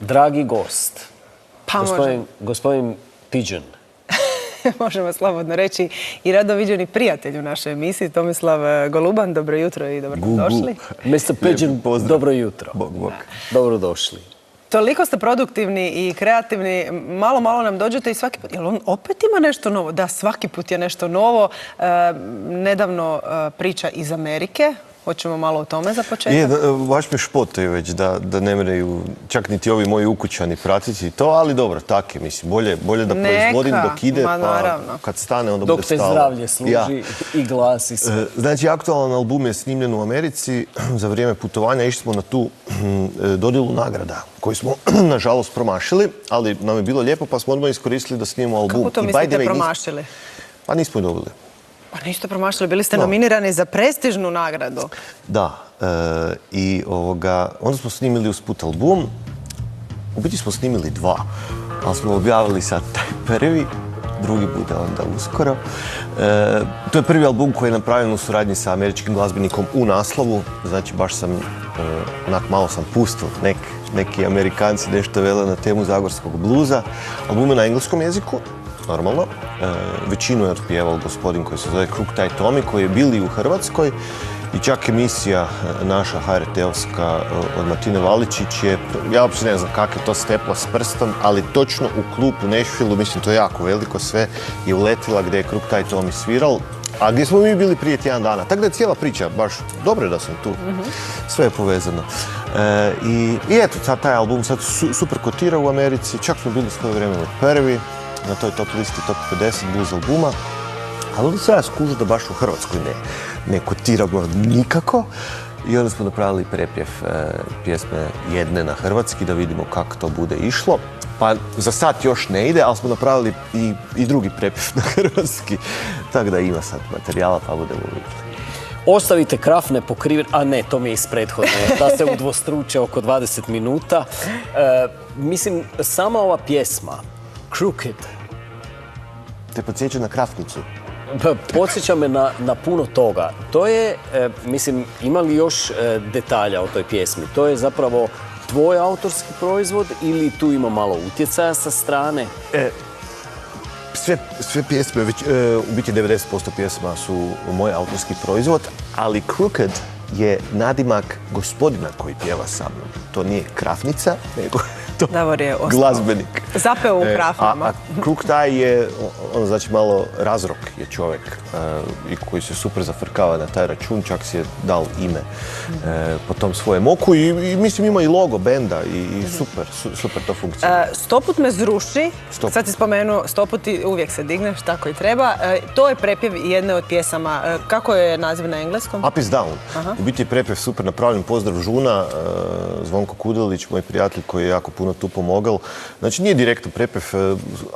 dragi gost, Pa možemo. gospodin Pigeon. Možemo slobodno reći i rado viđeni prijatelj u našoj emisiji, Tomislav Goluban. Dobro jutro i dobrodošli. Mr. Pigeon, dobro jutro. Bog, bog. Dobrodošli. Toliko ste produktivni i kreativni, malo nam dođete i svaki put. Jel on opet ima nešto novo? Da, svaki put je nešto novo. Nedavno priča iz Amerike. Hoćemo malo o tome za početak. Baš me špotaju već da ne moraju čak niti ovi moji ukućani pratiti to, ali dobro, tak je, mislim, bolje da proizvodim dok ide, pa kad stane onda bude stalo. Dok te zdravlje služi i glasi se. Znači, aktualan album je snimljen u Americi za vrijeme putovanja. Išli smo na tu dodjelu nagrada koju smo, nažalost, promašili, ali nam je bilo lijepo pa smo odmah iskoristili da snimimo album. Kako to mislite promašili? Pa nismo je dobili. Pa niste promašili, bili ste nominirani za prestižnu nagradu. Da, i onda smo snimili usput album. U biti smo snimili 2, ali smo objavili sad taj prvi, drugi bude onda uskoro. To je prvi album koji je napravljen u suradnji sa američkim glazbenikom u naslovu. Znači, baš sam, malo sam pustio, neki Amerikanci nešto vele na temu zagorskog bluza. Album je na engleskom jeziku. Normalno. Većinu je otpjevao gospodin koji se zove Kruk-Taj Tomi, koji je bili u Hrvatskoj i čak emisija naša HRT-ovska od Martine Valičić je, ja uopće ne znam kak je to stepla s prstom, ali točno u klub u Nashvilleu, mislim to je jako veliko sve, je uletila gdje je Kruk-Taj Tomi sviral, a gdje smo mi bili prije tjedan dana. Tako da je cijela priča baš dobro je da sam tu. Sve je povezano. I eto, taj album sad super kotira u Americi, čak smo bili svoje vrijeme prvi na toj top listi, top 50 blues albuma, ali onda se ja skužu da baš u Hrvatskoj ne kotiramo nikako i onda smo napravili prepjev pjesme jedne na hrvatski da vidimo kako to bude išlo. Pa za sad još ne ide, ali smo napravili i drugi prepjev na hrvatski, tako da ima sad materijala pa budemo vidjeli. Ostavite krafne pokrivene, a ne, to mi je iz prethodne, da se udvostruče oko 20 minuta. Mislim, sama ova pjesma, Crooked. Te podsjeća na Krafnicu? Podsjeća me na puno toga. To je, mislim, ima li još detalja o toj pjesmi? To je zapravo tvoj autorski proizvod ili tu ima malo utjecaja sa strane? Sve pjesme, u biti 90% pjesma su moj autorski proizvod, ali Crooked je nadimak gospodina koji pjeva sa mnom. To nije Krafnica, nego glazbenik. Zapeo u krafnama. A Kruk-Taj je, ono znači malo razrok je čovjek i koji se super zafrkava na taj račun, čak si je dal ime po tom svojem oku i mislim ima i logo benda i super to funkcionira. Stoput me zruši, sad si spomenuo Stoput i uvijek se digneš, tako i treba. To je prepjev jedne od pjesama. Kako je naziv na engleskom? Up is Down. U biti je prepjev super napravljen, pozdrav žuna, Zvonko Kudelić, moj prijatelj koji je jako puno tu pomogao. Znači nije direktno prepjev,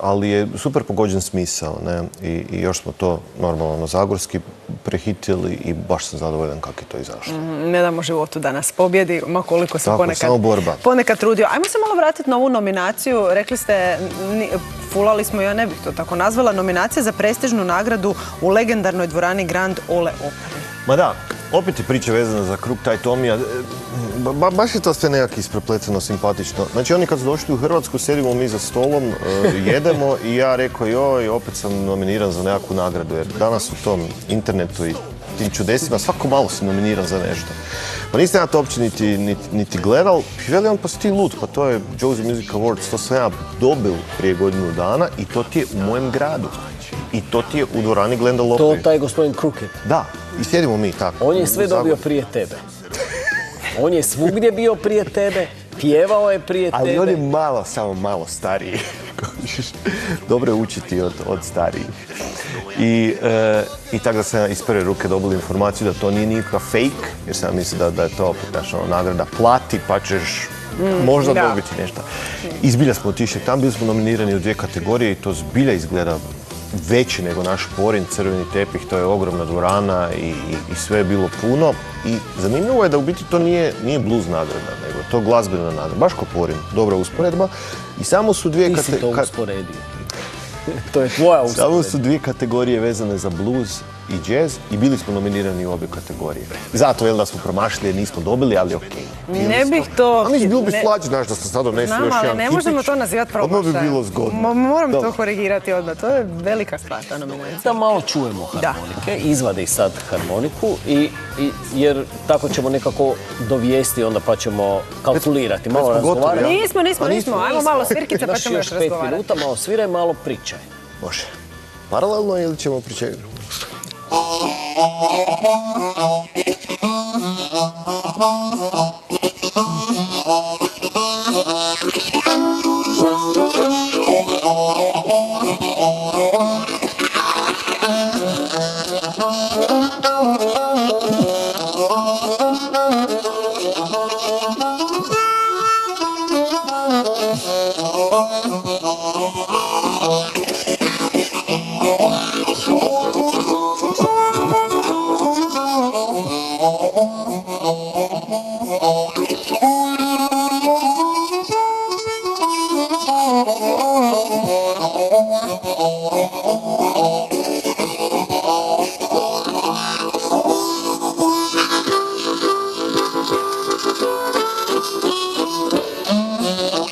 ali je super pogođen smisao. I još smo to normalno zagorski prehitili i baš sam zadovoljan kako je to izašlo. Ne damo životu da nas pobjedi, ma koliko se ponekad trudio. Ajmo se malo vratiti na ovu nominaciju. Rekli ste, fulali smo, ja ne bih to tako nazvala, nominacija za prestižnu nagradu u legendarnoj dvorani Grand Ole Opry. Ma da, opet je priča vezana za Kruk-Taj Tomija. Baš je to sve nekako isprepleteno, simpatično. Znači oni kad su došli u Hrvatsku, sedimo mi za stolom, jedemo i ja rekao joj, opet sam nominiran za nekakvu nagradu. Jer danas u tom internetu i tim čudesima svako malo si nominiran za nešto. Pa niste ja to uopće niti gledal. I veli on, pa si ti lud, pa to je Josie Music Awards, to sam ja dobil prije godinu dana i to ti je u mojem gradu. I to ti je u dvorani Grand Ole Opry. To taj gospodin Crooked? Da, i sjedimo mi tako. On je sve dobio prije tebe. On je svugdje bio prije tebe, pjevao je prije tebe. Ali on je samo malo stariji. Dobro je učiti od starijih. I tako da sam iz prve ruke dobili informaciju da to nije nikakav fake, jer sam mislio da je to opet naša nagrada plati pa ćeš možda dobiti nešto. I zbilja smo otišli tam, bili smo nominirani u 2 kategorije i to zbilja izgleda veći nego naš Porin, crveni tepih, to je ogromna dvorana i sve je bilo puno. I zanimljivo je da u biti to nije blues nagrada, nego to glazbena nagrada, baš ko Porin, dobra usporedba. I samo su 2 kategorije. Ti si to usporedio. To je tvoja usporedba. Samo su 2 kategorije vezane za blues i jazz i bili smo nominirani u obje kategorije. Zato je da smo promašili jer nismo dobili, ali okej. Ne bih to... A mislim, bilo bi slađe, znaš, da sam sad donesio još jedan ali ne možemo to nazivati promašajem. Odmah bi bilo zgodno. Moram to korigirati odmah, to je velika stvar, ta nominacija. Da malo čujemo harmonike, izvade i sad harmoniku, jer tako ćemo nekako dovijesti onda pa ćemo kalkulirati, malo razgovarati. Nismo, ajmo malo svirkice pa ćemo još razgovarati. 5 minuta, malo sviraj, malo pričaj. Može. Paralelno ili ćemo pričati?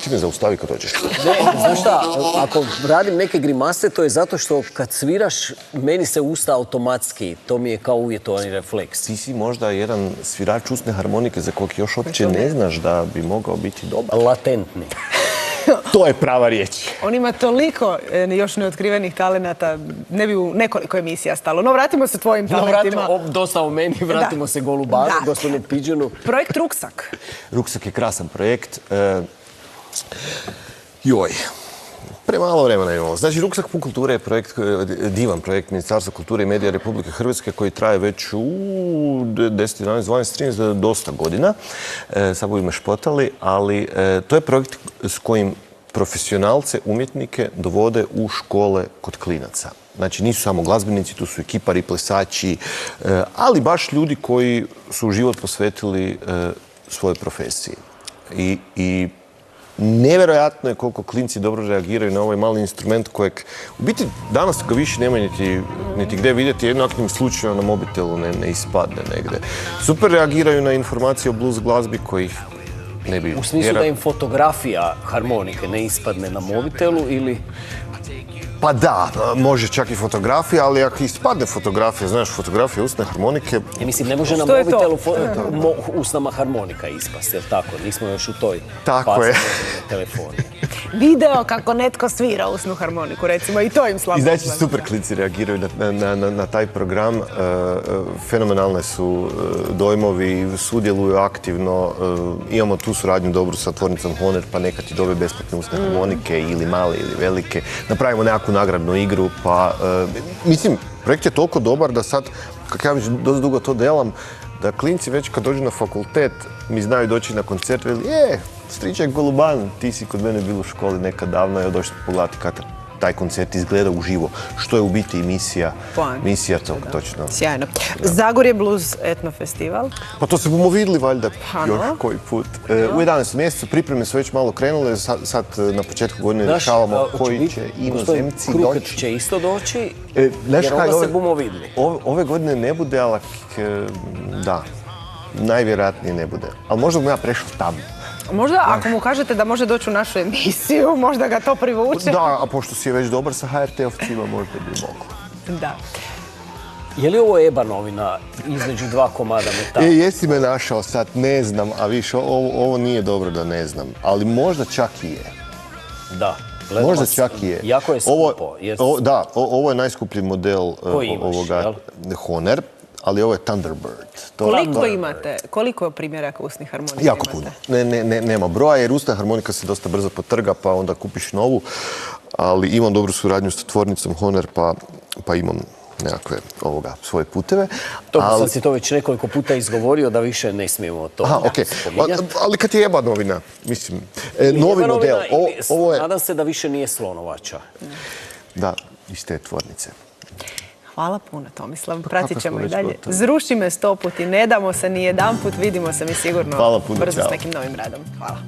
Ti me zaustavi kad dođeš. Ne, znaš šta, ako radim neke grimase, to je zato što kad sviraš, meni se usta automatski. To mi je kao uvjetovani refleks. Ti si možda jedan svirač usne harmonike za kojeg još uopće ne znaš da bi mogao biti dobar. Latentni. To je prava riječ. On ima toliko još neotkrivenih talenata, ne bi u nekoliko emisija stalo. No, vratimo se tvojim talentima. Dosta o meni, vratimo se Golubanu, gospodinu Pidžunu. Projekt Ruksak. Ruksak je krasan projekt. Premalo vremena imamo. Znači, Ruksak Pun kulture je divan projekt Ministarstva kulture i medija Republike Hrvatske koji traje već u 10, 11, 12, 13, dosta godina. Sad budemo špotali, ali to je projekt s kojim profesionalce, umjetnike dovode u škole kod klinaca. Znači, nisu samo glazbenici, tu su i kipari, plesači, ali baš ljudi koji su život posvetili svojoj profesiji. I nevjerojatno je koliko klinci dobro reagiraju na ovaj mali instrument kojeg u biti danas ga više nema niti gdje vidjeti, jednakim slučajima na mobitelu ne ispadne negdje. Super reagiraju na informacije o blues glazbi kojih ne bi... U smislu da im fotografija harmonike ne ispadne na mobitelu ili... Pa da, može čak i fotografija, ali ako ispadne fotografija, znaš, fotografija usne harmonike... Mislim, ne može na mobitelu usnama harmonika ispasti, jel tako? Nismo još u toj fazi telefonu. Video kako netko svira usnu harmoniku, recimo, i to im slabo. I znači, super klinci reagiraju na taj program. Fenomenalne su dojmovi, sudjeluju aktivno. Imamo tu suradnju dobru sa tvornicom Honer, pa neka ti dobe besplatne usne harmonike, ili male ili velike. Napravimo nekakvu nagradnu igru, pa... Mislim, projekt je toliko dobar da sad, kako ja već dosta dugo to delam, da klinci već kad dođu na fakultet mi znaju doći na koncert i veli, stričak Goluban, ti si kod mene bil u školi nekad davno, evo došli pogledati kako taj koncert izgleda uživo. Što je u biti i misija tog, točno. Sjajno. Zagorje Blues Etno Festival. Pa to se bomo vidjeli valjda još koji put. U 11. mjesecu pripreme su već malo krenule, sad na početku godine rješavamo koji će inozemci doći. Kruket će isto doći, jer onda se bomo vidjeli. Ove godine ne bude, ali da, najvjerojatnije ne bude. Ali možda bom ja prešao tamo. Možda, ako mu kažete da može doći u našu emisiju, možda ga to privuče. Da, a pošto si je već dobar sa HRT-ovcima, možda bi moglo. Da. Je li ovo EBA novina između dva komada metala? Jesi me našao sad, ne znam, a viš, ovo nije dobro da ne znam, ali možda čak i je. Da. Možda čak i je. Jako je skupo. Da, ovo je najskuplji model ovoga Honer. Ali ovo je Thunderbird. Koliko imate? Koliko primjeraka usnih harmonika jako imate? Puno. Nema broja jer usna harmonika se dosta brzo potrga pa onda kupiš novu. Ali imam dobru suradnju sa tvornicom Honer pa imam nekakve svoje puteve. Sad si to već nekoliko puta izgovorio da više ne smijemo to spominjati. Ali kad je EBA novina, mislim, novi model. Nadam se da više nije Slonovača. Da, iz te tvornice. Hvala puno, Tomislav. Pratit ćemo i dalje. Zruši me 100 put i ne damo se ni jedan put. Vidimo se mi sigurno brzo s nekim novim radom. Hvala.